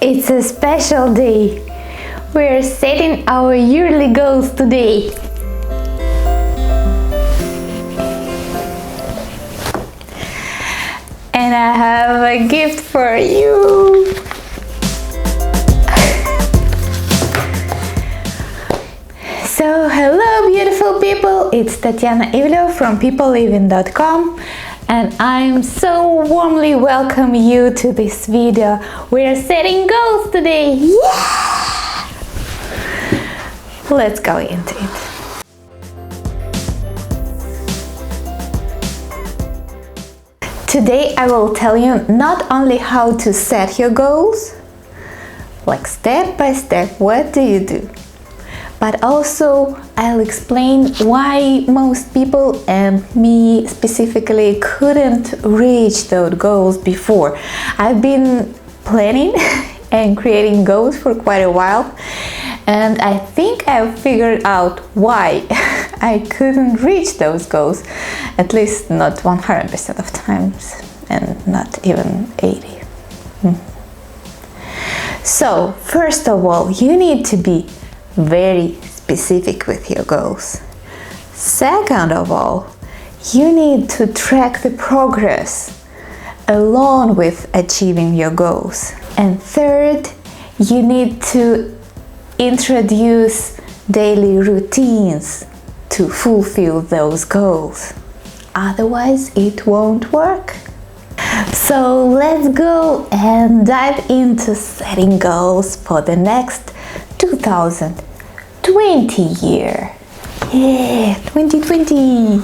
It's a special day. We're setting our yearly goals today. And I have a gift for you. So, hello beautiful people, it's Tatiana Ivleva from PipoLiving.com, and I'm so warmly welcome you to this video. We're setting goals today. Yeah! Let's go into it. Today I will tell you not only how to set your goals, like step by step, what do you do? But also I'll explain why most people, and me specifically, couldn't reach those goals before. I've been planning and creating goals for quite a while, and I think I've figured out why I couldn't reach those goals, at least not 100% of times, and not even 80. So, first of all, you need to be very specific with your goals. Second of all, you need to track the progress along with achieving your goals. And third, you need to introduce daily routines to fulfill those goals. Otherwise, it won't work. So let's go and dive into setting goals for the next 2020 year. Yeah, 2020.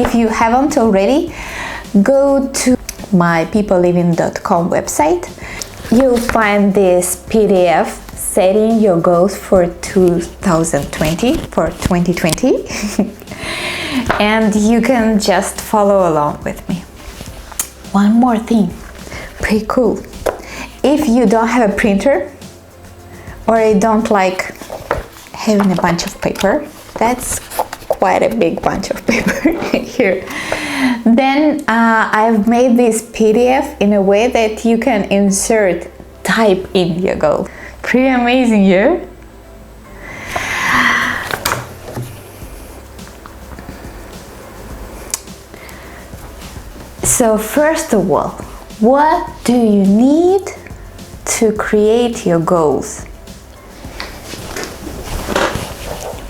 If you haven't already, go to my PipoLiving.com website. You'll find this PDF setting your goals for 2020, for 2020. And you can just follow along with me. One more thing, pretty cool. If you don't have a printer, or you don't like having a bunch of paper, that's quite a big bunch of paper here, then I've made this PDF in a way that you can type in your goal. Pretty amazing, yeah? So first of all, what do you need to create your goals?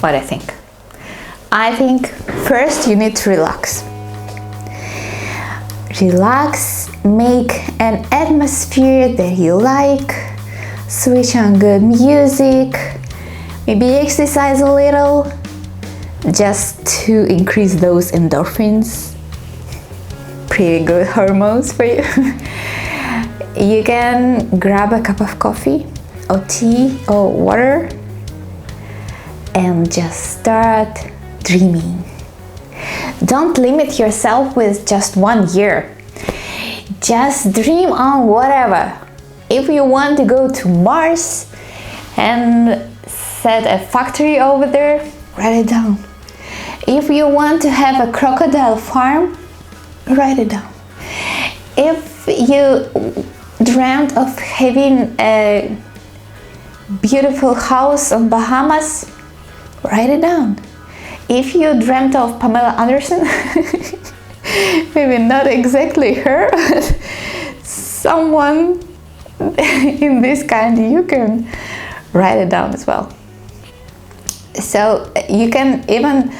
What I think? I think first you need to relax. Relax, make an atmosphere that you like, switch on good music, maybe exercise a little, just to increase those endorphins. Pretty good hormones for you. You can grab a cup of coffee or tea or water and just start dreaming. Don't limit yourself with just 1 year. Just dream on whatever. If you want to go to Mars and set a factory over there, write it down. If you want to have a crocodile farm, write it down. If you dreamt of having a beautiful house on Bahamas, write it down. If you dreamt of Pamela Anderson, maybe not exactly her, but someone in this kind, you can write it down as well. So you can even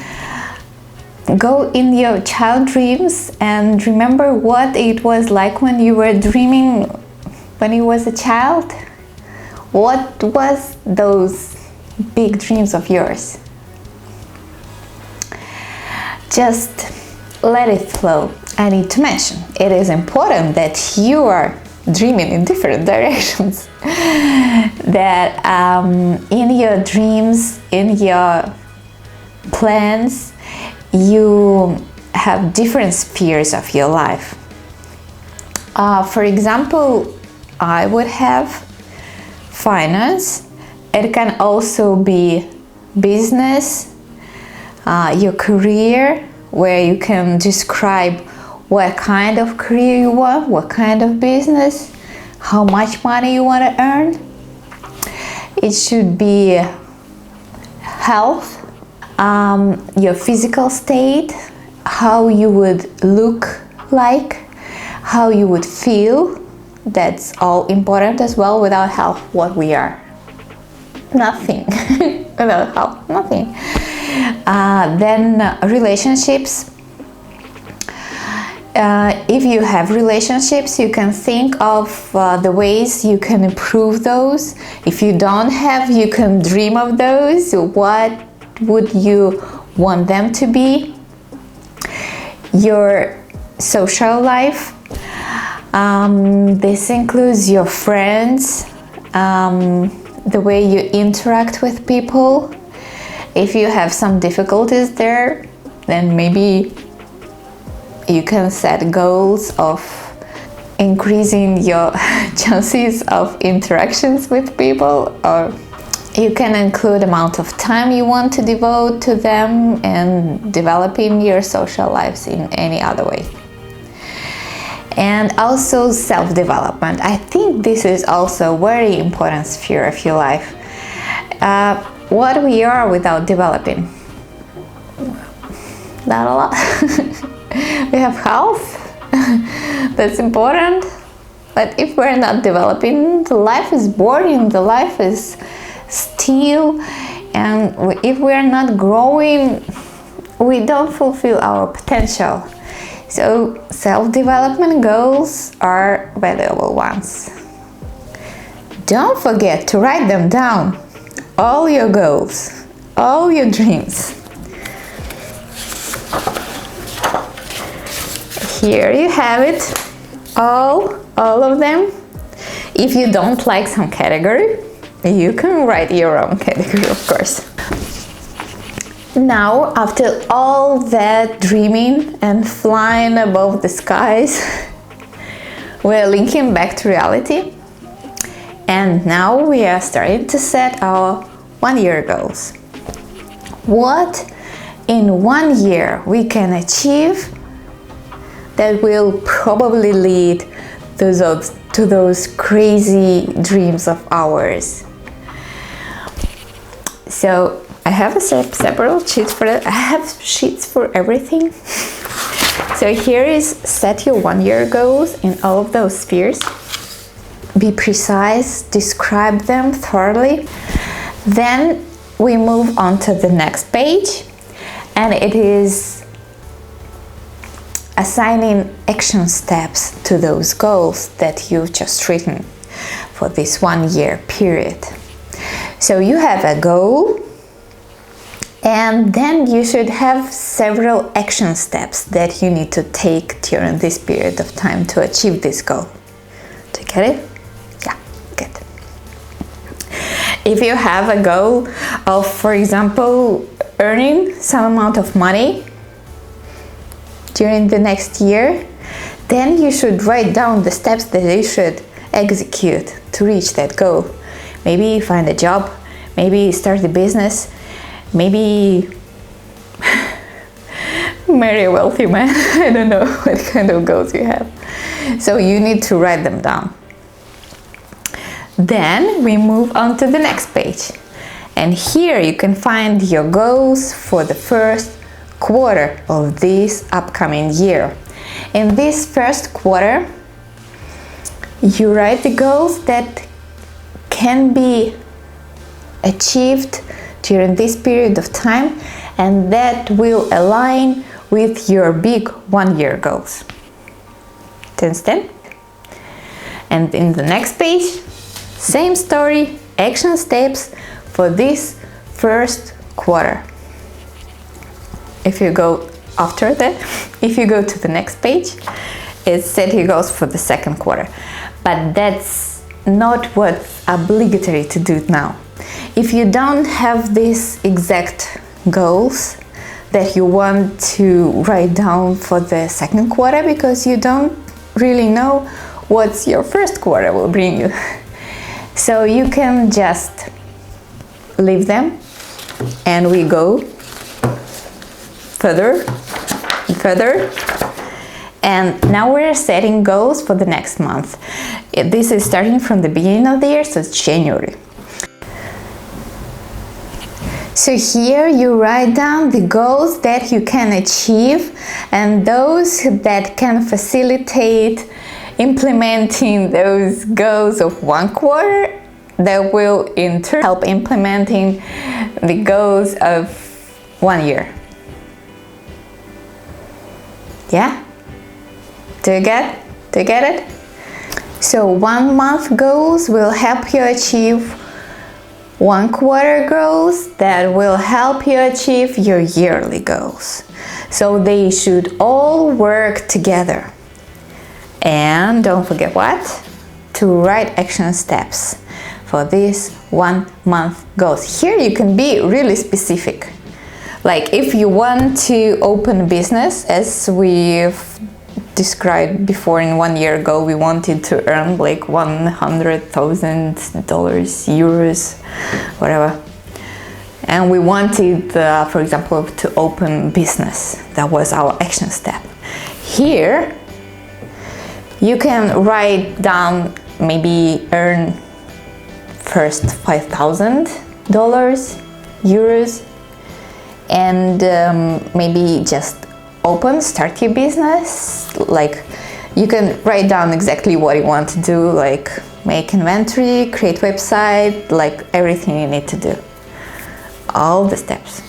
go in your child dreams and remember what it was like when you were dreaming when you was a child. What was those big dreams of yours? Just let it flow. I need to mention, it is important that you are dreaming in different directions. That in your dreams, in your plans, you have different spheres of your life. For example, I would have finance. It can also be business, your career, where you can describe what kind of career you want, what kind of business, how much money you want to earn. It should be health, your physical state, how you would look like, how you would feel. That's all important as well. Without health, what we are? Nothing. Without health, nothing. Then relationships. If you have relationships, you can think of the ways you can improve those. If you don't have, you can dream of those. What would you want them to be? Your social life. This includes your friends, the way you interact with people. If you have some difficulties there, then maybe you can set goals of increasing your chances of interactions with people, or you can include amount of time you want to devote to them and developing your social lives in any other way. And also self-development. I think this is also a very important sphere of your life. What we are without developing? Not a lot. We have health, that's important, but if we're not developing, the life is boring, the life is still, and if we're not growing, we don't fulfill our potential. So self-development goals are valuable ones. Don't forget to write them down, all your goals, all your dreams. Here you have it, all of them. If you don't like some category, you can write your own category, of course. Now, after all that dreaming and flying above the skies, we're linking back to reality. And now we are starting to set our 1 year goals. What in 1 year we can achieve that will probably lead to those crazy dreams of ours. So I have a separate sheets for that. I have sheets for everything. So here is set your 1 year goals in all of those spheres. Be precise, describe them thoroughly. Then we move on to the next page, and it is assigning action steps to those goals that you've just written for this 1 year period. So you have a goal, and then you should have several action steps that you need to take during this period of time to achieve this goal. Do you get it? Yeah, good. If you have a goal of, for example, earning some amount of money during the next year, then you should write down the steps that you should execute to reach that goal. Maybe find a job, maybe start a business, maybe marry a wealthy man. I don't know what kind of goals you have. So you need to write them down. Then we move on to the next page. And here you can find your goals for the first quarter of this upcoming year. In this first quarter, you write the goals that can be achieved during this period of time and that will align with your big 1 year goals. Understand? And in the next page, same story, action steps for this first quarter. If you go after that, if you go to the next page, it set your goals for the second quarter. But that's not what's obligatory to do now. If you don't have these exact goals that you want to write down for the second quarter because you don't really know what your first quarter will bring you, so you can just leave them and we go further and further, And now we're setting goals for the next month. This is starting from the beginning of the year, so it's January. So here you write down the goals that you can achieve and those that can facilitate implementing those goals of 1 quarter that will in turn help implementing the goals of 1 year. Yeah? Do you get it? So 1 month goals will help you achieve 1 quarter goals that will help you achieve your yearly goals. So they should all work together. And don't forget what? To write action steps for these 1 month goals. Here you can be really specific. Like if you want to open a business, as we've described before, in 1 year ago we wanted to earn like $100,000, euros, whatever, and we wanted for example to open business. That was our action step. Here you can write down, maybe earn first $5,000, euros, and maybe just start your business. Like you can write down exactly what you want to do, like make inventory, create website, like everything you need to do, all the steps.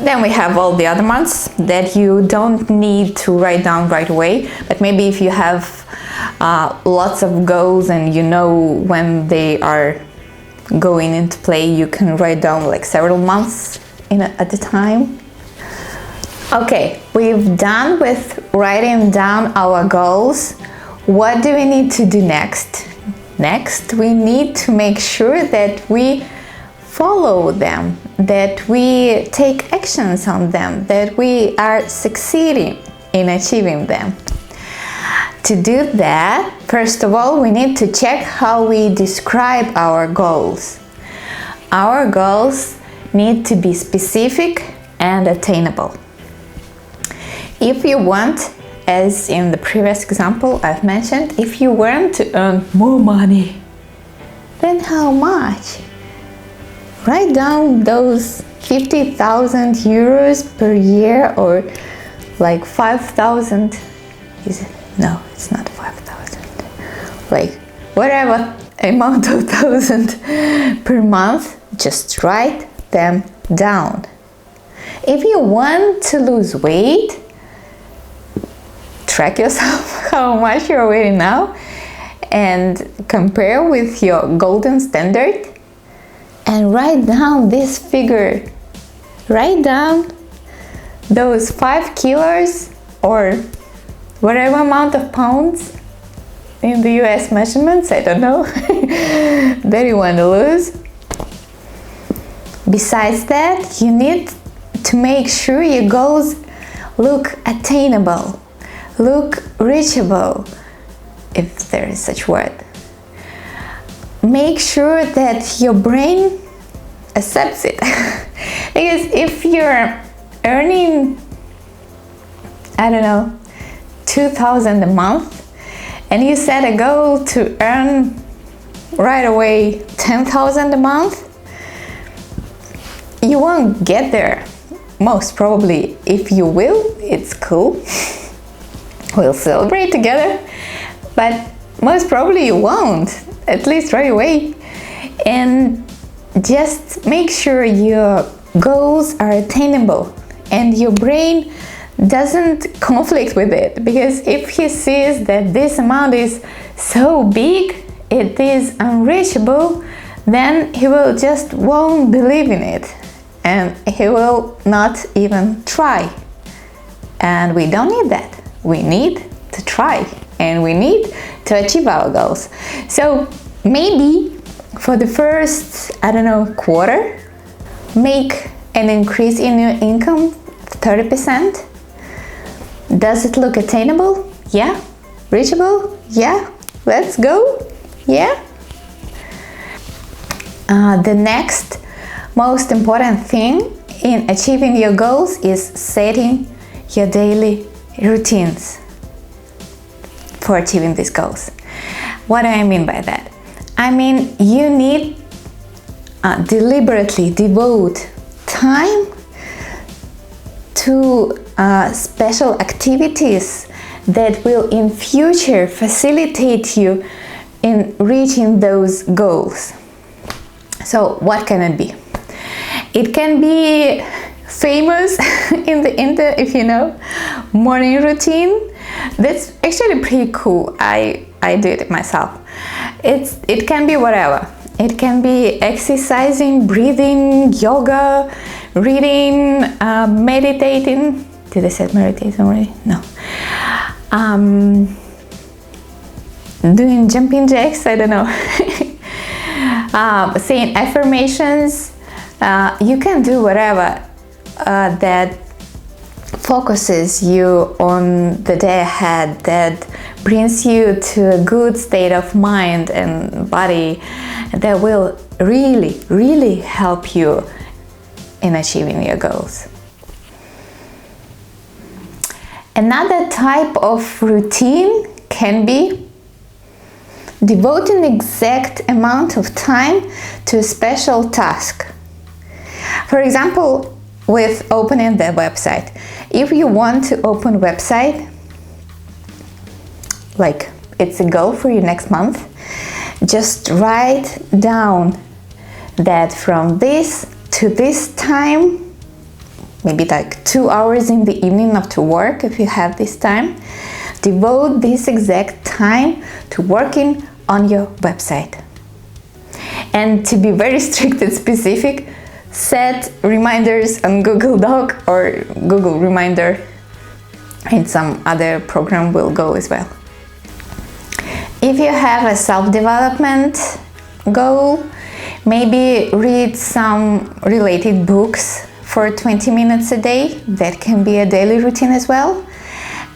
Then we have all the other months that you don't need to write down right away, but maybe if you have lots of goals and you know when they are going into play, you can write down like several months at a time. Okay, we've done with writing down our goals. What do we need to do next? Next, we need to make sure that we follow them, that we take actions on them, that we are succeeding in achieving them. To do that, first of all, we need to check how we describe our goals. Our goals need to be specific and attainable. If you want, as in the previous example I've mentioned, if you want to earn more money, then how much? Write down those 50,000 euros per year, or like 5,000. Is it? No, it's not 5,000. Like whatever amount of thousand per month, just write them down. If you want to lose weight, track yourself how much you're weighing now and compare with your golden standard and write down this figure. Write down those 5 kilos or whatever amount of pounds in the US measurements, I don't know, that you want to lose. Besides that, you need to make sure your goals look attainable, look reachable, if there is such word. Make sure that your brain accepts it. Because if you're earning, I don't know, 2,000 a month, and you set a goal to earn right away 10,000 a month, you won't get there. Most probably. If you will, it's cool. We'll celebrate together, but most probably you won't, at least right away. And just make sure your goals are attainable and your brain doesn't conflict with it, because if he sees that this amount is so big, it is unreachable, then he will just won't believe in it and he will not even try. And we don't need that. We need to try and we need to achieve our goals. So maybe for the first, I don't know, quarter, make an increase in your income 30%. Does it look attainable? Yeah. Reachable? Yeah. Let's go. Yeah. The next most important thing in achieving your goals is setting your daily routines for achieving these goals. What do I mean by that? I mean, you need deliberately devote time to special activities that will in future facilitate you in reaching those goals. So what can it be? It can be famous in the if you know, morning routine. That's actually pretty cool. I do it myself. It can be whatever. It can be exercising, breathing, yoga, reading, meditating. Did I say meditation already? No. Doing jumping jacks, I don't know. Saying affirmations. You can do whatever that focuses you on the day ahead, that brings you to a good state of mind and body, that will really, really help you in achieving your goals. Another type of routine can be devoting exact amount of time to a special task. For example, with opening the website. If you want to open a website, like it's a goal for you next month, just write down that from this to this time, maybe like 2 hours in the evening after work, if you have this time, devote this exact time to working on your website. And to be very strict and specific, set reminders on Google Doc or Google Reminder, and some other program will go as well. If you have a self-development goal, maybe read some related books for 20 minutes a day. That can be a daily routine as well.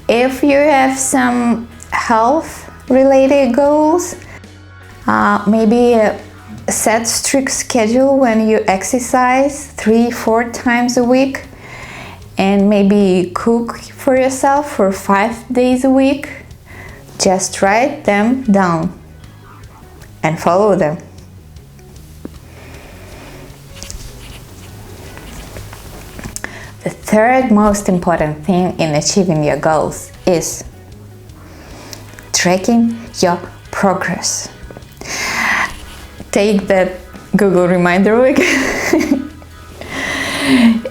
If you have some health-related goals, maybe set strict schedule when you exercise 3-4 times a week, and maybe cook for yourself for 5 days a week. Just write them down and follow them. The third most important thing in achieving your goals is tracking your progress. Take that Google Reminder week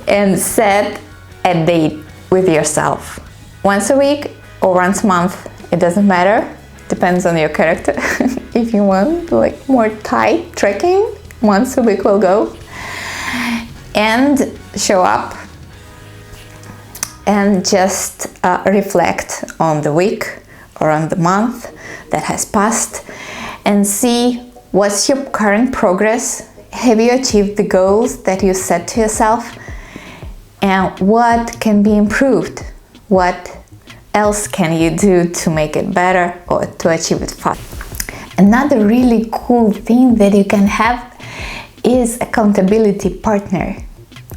and set a date with yourself. Once a week or once a month, it doesn't matter. Depends on your character. If you want like more tight tracking, once a week will go. And show up and just reflect on the week or on the month that has passed and see what's your current progress. Have you achieved the goals that you set to yourself? And what can be improved? What else can you do to make it better or to achieve it fast? Another really cool thing that you can have is accountability partner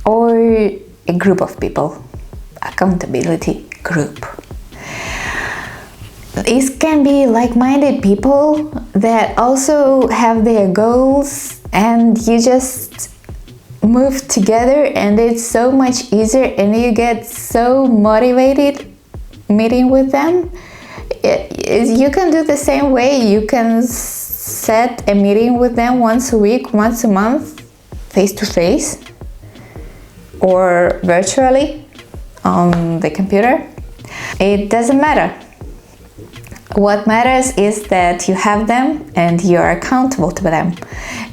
or a group of people. Accountability group. These can be like-minded people that also have their goals, and you just move together, and it's so much easier, and you get so motivated meeting with them. You can do the same way. You can set a meeting with them once a week, once a month, face to face or virtually on the computer. It doesn't matter. What matters is that you have them and you are accountable to them,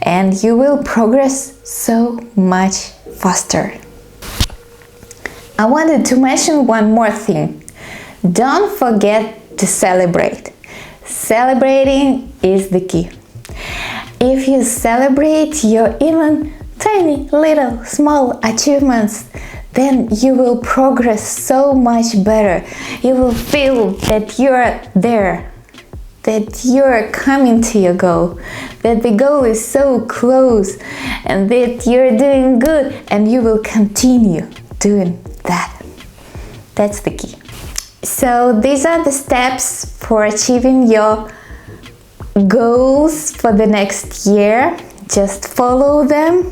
and you will progress so much faster. I wanted to mention one more thing. Don't forget to celebrate. Celebrating is the key. If you celebrate your even tiny little small achievements, then you will progress so much better. You will feel that you're there, that you're coming to your goal, that the goal is so close, and that you're doing good, and you will continue doing that. That's the key. So these are the steps for achieving your goals for the next year. Just follow them,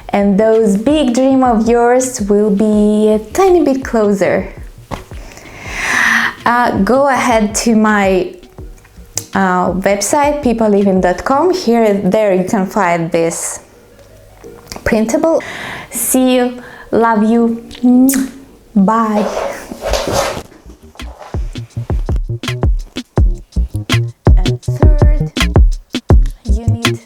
and those big dreams of yours will be a tiny bit closer. Go ahead to my website, pipoliving.com. There you can find this printable. See you, love you, bye. And third, you need